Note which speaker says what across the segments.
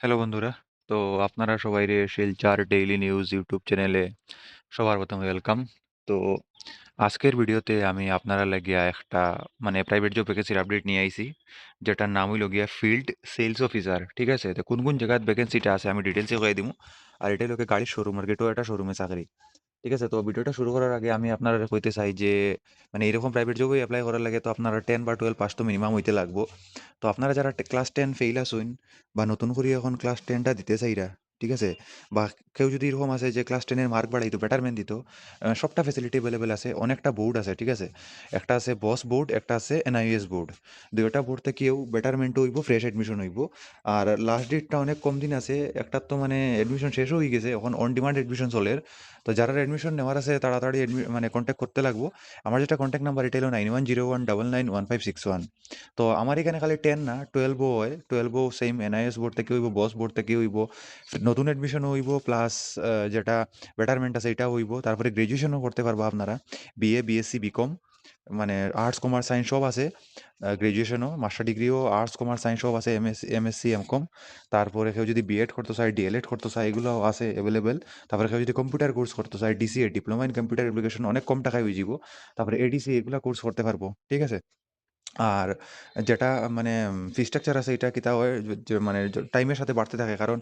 Speaker 1: Hello বন্ধুরা। তো আপনারা সবাই শিলচর ডেইলি নিউজ ইউটিউব চ্যানেলে সবার প্রথম ওয়েলকাম। তো আজকের ভিডিওতে আমি আপনারা লাগিয়া একটা প্রাইভেট জব ভ্যাকেন্সির আপডেট নিয়ে আইছি, যেটার নাম হইল গিয়া ফিল্ড সেলস অফিসার। ঠিক আছে, তো কোন কোন জায়গায় ভ্যাকেন্সিটা আছে আমি ডিটেলসে কয়ে দিব। আর এটা লোকে গাড়ির শোরুম আর গেটও একটা শোরুমে চাকরি। ঠিক আছে, তো ভিডিওটা শুরু করার আগে আমি আপনারা কইতে চাই যে এরকম প্রাইভেট জবে অ্যাপ্লাই করার লাগে তো আপনারা 10 বা 12 পাস তো মিনিমাম হইতে লাগবো। তো আপনারা যারা ক্লাস 10 ফেইল আসুন বা নতুন করে এখন ক্লাস 10টা দিতে চাইরা, ঠিক আছে, বা কেউ যদি এরকম আছে যে ক্লাস 10-এর মার্ক বাড়াইতো, বেটারমেন্ট দিত, সবটা ফেসিলিটি অ্যাভেলেবেল আছে। অনেকটা বোর্ড আছে, ঠিক আছে। একটা আছে বস বোর্ড, একটা আছে এনআইএস বোর্ড। দুইটা বোর্ড থেকেও বেটারমেন্টও হইব, ফ্রেশ এডমিশন হইব। আর লাস্ট ডেটটা অনেক কম দিন আছে। একটা তো এডমিশন শেষ হয়ে গেছে, এখন অন ডিমান্ড এডমিশন চলে। তো যারা এডমিশন নেওয়ার আছে তাড়াতাড়ি কন্ট্যাক্ট করতে লাগবো। আমার যেটা কন্ট্যাক্ট নাম্বার এটা হলো 9101991561। তো আমার এখানে খালি 10 না, 12ও হয়। 12ও সেম এনআইএস বোর্ড থেকে হইব, বস বোর্ড থেকে হইব, নতুন এডমিশনও হইব, প্লাস যেটা বেটারমেন্ট আছে এটাও হইব। তারপরে গ্রাজুয়েশনও করতে পারবো আপনারা, BA, BSc, BCom, arts commerce science সব আছে। গ্রাজুয়েশনও, মাস্টার ডিগ্রিও আর্টস কমার্স সায়েন্স সব আছে, এমএসসি, এমকম। তারপরে কেউ যদি বিএড করতে চায়, ডিএলএড করতে চায়, এগুলো আছে অ্যাভেলেবেল। তারপরে কেউ যদি কম্পিউটার কোর্স করতে চায়, DCA, diploma in computer application, অনেক কম টাকায় হয়ে যাব। তারপরে এডিসি, এগুলো কোর্স করতে পারবো, ঠিক আছে। আর যেটা ফি স্ট্রাকচার আছে এটা কিতা হয় যে টাইমের সাথে বাড়তে থাকে, কারণ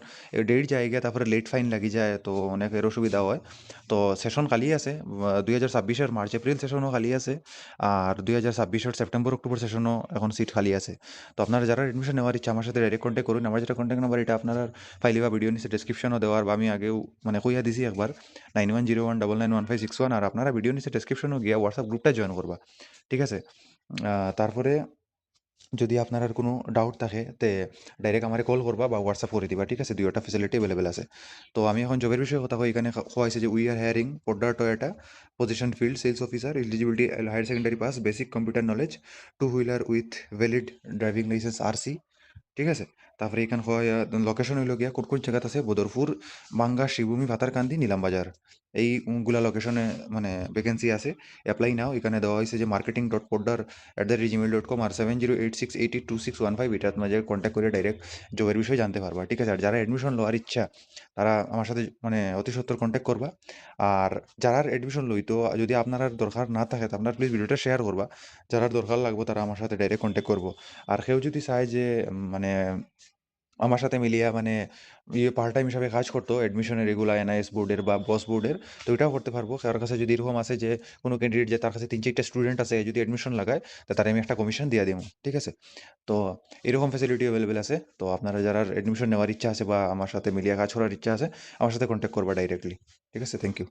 Speaker 1: ডেট জায়গা তারপরে লেট ফাইন লাগি যায়, তো অনেকের অসুবিধা হয়। তো সেশন খালি আছে, 2026-এর মার্চ এপ্রিল সেশনও খালি আছে। আর 2026-এর সেপ্টেম্বর অক্টোবর সেশনও এখন সিট খালি আছে। তো আপনারা যারা এডমিশন নেওয়ার ইচ্ছা আমার সাথে ডাইরেক্ট কন্ট্যাক্ট করুন। আমার যেটা কন্ট্যাক্ট নাম্বার এটা আপনার ফাইলে বা ভিডিও নিচে ডেসক্রিপশনও দেওয়ার, বা আমি আগেও কইয়া দিছি একবার, 9101991561। আর আপনারা ভিডিও নিচে ডেসক্রিপশনও গিয়া হোয়াটসঅ্যাপ গ্রুপটা জয়েন করবা, ঠিক আছে। তারপরে যদি আপনার আর কোনো ডাউট থাকে তে ডাইরেক্ট আমারে কল করবা বা হোয়াটসঅ্যাপ করে দিবা, ঠিক আছে। দুইটা ফেসিলিটি অ্যাভেলেবেল আছে। তো আমি এখন জবের বিষয়ে কথা কই। এখানে হয়েছে যে we are hiring Poddar Toyota, position field sales officer, eligibility higher secondary pass, basic computer knowledge, two wheeler with valid driving licence RC, ঠিক আছে। তারপরে এখানে হয় লোকেশন হইল গিয়া কোন কোন জায়গাতে আছে, বদরপুর, বাঙ্গা, শ্রীভূমি, ভাতারকান্দি, নিলামবাজার, এইগুলা লোকেশনে ভ্যাকেন্সি আছে। অ্যাপ্লাই নাও, এখানে দেওয়া হয়েছে যে marketing.poddar@gmail.com আর 7086802615, এটার মাঝে কন্ট্যাক্ট করে ডাইরেক্ট জবের বিষয়ে জানতে পারবা, ঠিক আছে। আর যারা অ্যাডমিশন লওয়ার ইচ্ছা তারা আমার সাথে অতি সত্বর কন্ট্যাক্ট করবা। আর যারা অ্যাডমিশন লইতো, যদি আপনার আর দরকার না থাকে তো আপনার প্লিজ ভিডিওটা শেয়ার করবা। যারা দরকার লাগবে তারা আমার সাথে ডাইরেক্ট কন্ট্যাক্ট করবো। আর কেউ যদি চায় যে মানে আমার সাথে মিলিয়ে পার্ট টাইম হিসাবে কাজ করতো অ্যাডমিশনের, এগুলা এনআইএস বোর্ডের বা বস বোর্ডের, তো এটাও করতে পারবো। কারোর কাছে যদি এরকম আছে যে কোনো ক্যান্ডিডেট যে তার কাছে 3-4টা স্টুডেন্ট আছে, যদি অ্যাডমিশন লাগায় তো তার আমি একটা কমিশন দিয়ে দিব, ঠিক আছে। তো এরকম ফ্যাসিলিটি অ্যাভেলেবেল আছে। তো আপনারা যারা অ্যাডমিশন নেওয়ার ইচ্ছা আছে বা আমার সাথে মিলিয়ে কাজ করার ইচ্ছা আছে, আমার সাথে কন্ট্যাক্ট করবা ডাইরেক্টলি, ঠিক আছে। Thank you.